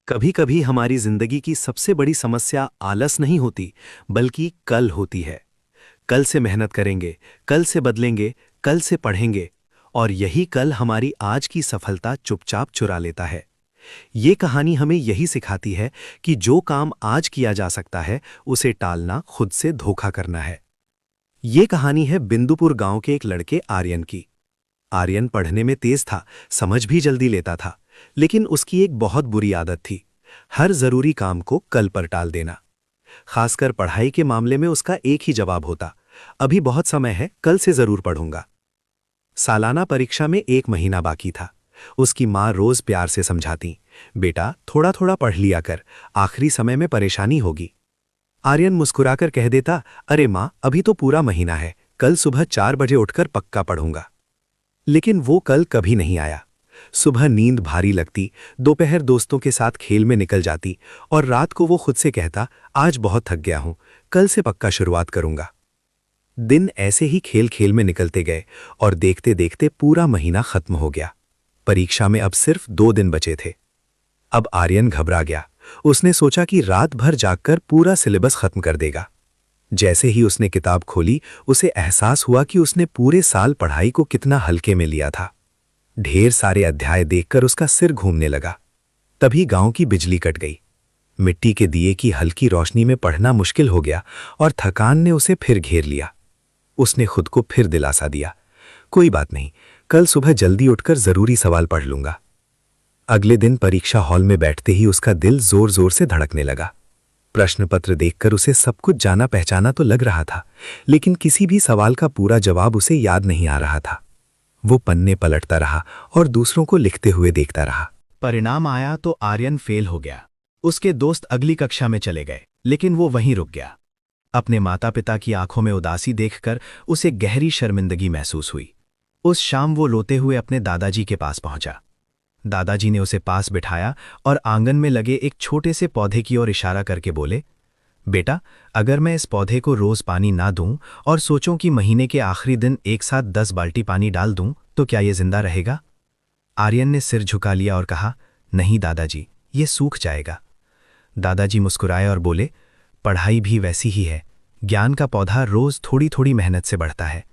कभी कभी हमारी जिंदगी की सबसे बड़ी समस्या आलस नहीं होती, बल्कि कल होती है। कल से मेहनत करेंगे, कल से बदलेंगे, कल से पढ़ेंगे, और यही कल हमारी आज की सफलता चुपचाप चुरा लेता है। ये कहानी हमें यही सिखाती है कि जो काम आज किया जा सकता है, उसे टालना खुद से धोखा करना है। ये कहानी है बिंदुपुर गांव के एक लड़के आर्यन की। आर्यन पढ़ने में तेज था, समझ भी जल्दी लेता था, लेकिन उसकी एक बहुत बुरी आदत थी, हर जरूरी काम को कल पर टाल देना। खासकर पढ़ाई के मामले में उसका एक ही जवाब होता, अभी बहुत समय है, कल से जरूर पढ़ूंगा। सालाना परीक्षा में एक महीना बाकी था। उसकी माँ रोज प्यार से समझाती, बेटा थोड़ा थोड़ा पढ़ लिया कर, आखिरी समय में परेशानी होगी। आर्यन मुस्कुराकर कह देता, अरे माँ, अभी तो पूरा महीना है, कल सुबह 4 बजे उठकर पक्का पढ़ूंगा। लेकिन वो कल कभी नहीं आया। सुबह नींद भारी लगती, दोपहर दोस्तों के साथ खेल में निकल जाती, और रात को वो खुद से कहता, आज बहुत थक गया हूं, कल से पक्का शुरुआत करूंगा। दिन ऐसे ही खेल खेल में निकलते गए, और देखते देखते पूरा महीना खत्म हो गया। परीक्षा में अब सिर्फ 2 दिन बचे थे। अब आर्यन घबरा गया। उसने सोचा कि रात भर जागकर पूरा सिलेबस खत्म कर देगा। जैसे ही उसने किताब खोली, उसे एहसास हुआ कि उसने पूरे साल पढ़ाई को कितना हल्के में लिया था। ढेर सारे अध्याय देखकर उसका सिर घूमने लगा। तभी गांव की बिजली कट गई। मिट्टी के दिए की हल्की रोशनी में पढ़ना मुश्किल हो गया, और थकान ने उसे फिर घेर लिया। उसने खुद को फिर दिलासा दिया, कोई बात नहीं, कल सुबह जल्दी उठकर जरूरी सवाल पढ़ लूंगा। अगले दिन परीक्षा हॉल में बैठते ही उसका दिल जोर जोर से धड़कने लगा। प्रश्न पत्र देखकर उसे सब कुछ जाना पहचाना तो लग रहा था, लेकिन किसी भी सवाल का पूरा जवाब उसे याद नहीं आ रहा था। वो पन्ने पलटता रहा और दूसरों को लिखते हुए देखता रहा। परिणाम आया तो आर्यन फेल हो गया। उसके दोस्त अगली कक्षा में चले गए, लेकिन वो वहीं रुक गया। अपने माता पिता की आंखों में उदासी देखकर उसे गहरी शर्मिंदगी महसूस हुई। उस शाम वो रोते हुए अपने दादाजी के पास पहुंचा। दादाजी ने उसे पास बिठाया और आंगन में लगे एक छोटे से पौधे की ओर इशारा करके बोले, बेटा, अगर मैं इस पौधे को रोज पानी ना दूं और सोचूं कि महीने के आखिरी दिन एक साथ 10 बाल्टी पानी डाल दूं, तो क्या ये जिंदा रहेगा? आर्यन ने सिर झुका लिया और कहा, नहीं दादाजी, ये सूख जाएगा। दादाजी मुस्कुराए और बोले, पढ़ाई भी वैसी ही है, ज्ञान का पौधा रोज थोड़ी थोड़ी मेहनत से बढ़ता है।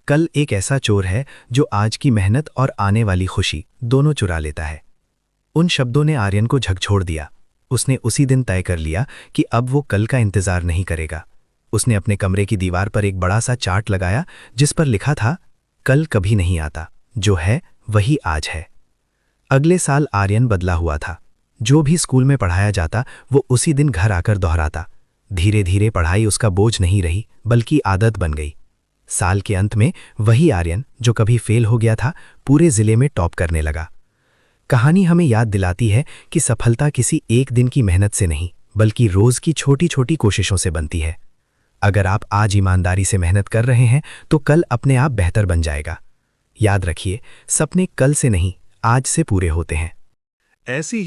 कल एक ऐसा चोर है जो आज की मेहनत और आने वाली खुशी दोनों चुरा लेता है। उन शब्दों ने आर्यन को झकझोर दिया। उसने उसी दिन तय कर लिया कि अब वो कल का इंतजार नहीं करेगा। उसने अपने कमरे की दीवार पर एक बड़ा सा चार्ट लगाया, जिस पर लिखा था, कल कभी नहीं आता, जो है वही आज है। अगले साल आर्यन बदला हुआ था। जो भी स्कूल में पढ़ाया जाता वो उसी दिन घर आकर दोहराता। धीरे धीरे पढ़ाई उसका बोझ नहीं रही, बल्कि आदत बन गई। साल के अंत में वही आर्यन जो कभी फेल हो गया था, पूरे जिले में टॉप करने लगा। कहानी हमें याद दिलाती है कि सफलता किसी एक दिन की मेहनत से नहीं, बल्कि रोज की छोटी छोटी कोशिशों से बनती है। अगर आप आज ईमानदारी से मेहनत कर रहे हैं, तो कल अपने आप बेहतर बन जाएगा। याद रखिए, सपने कल से नहीं, आज से पूरे होते हैं। ऐसी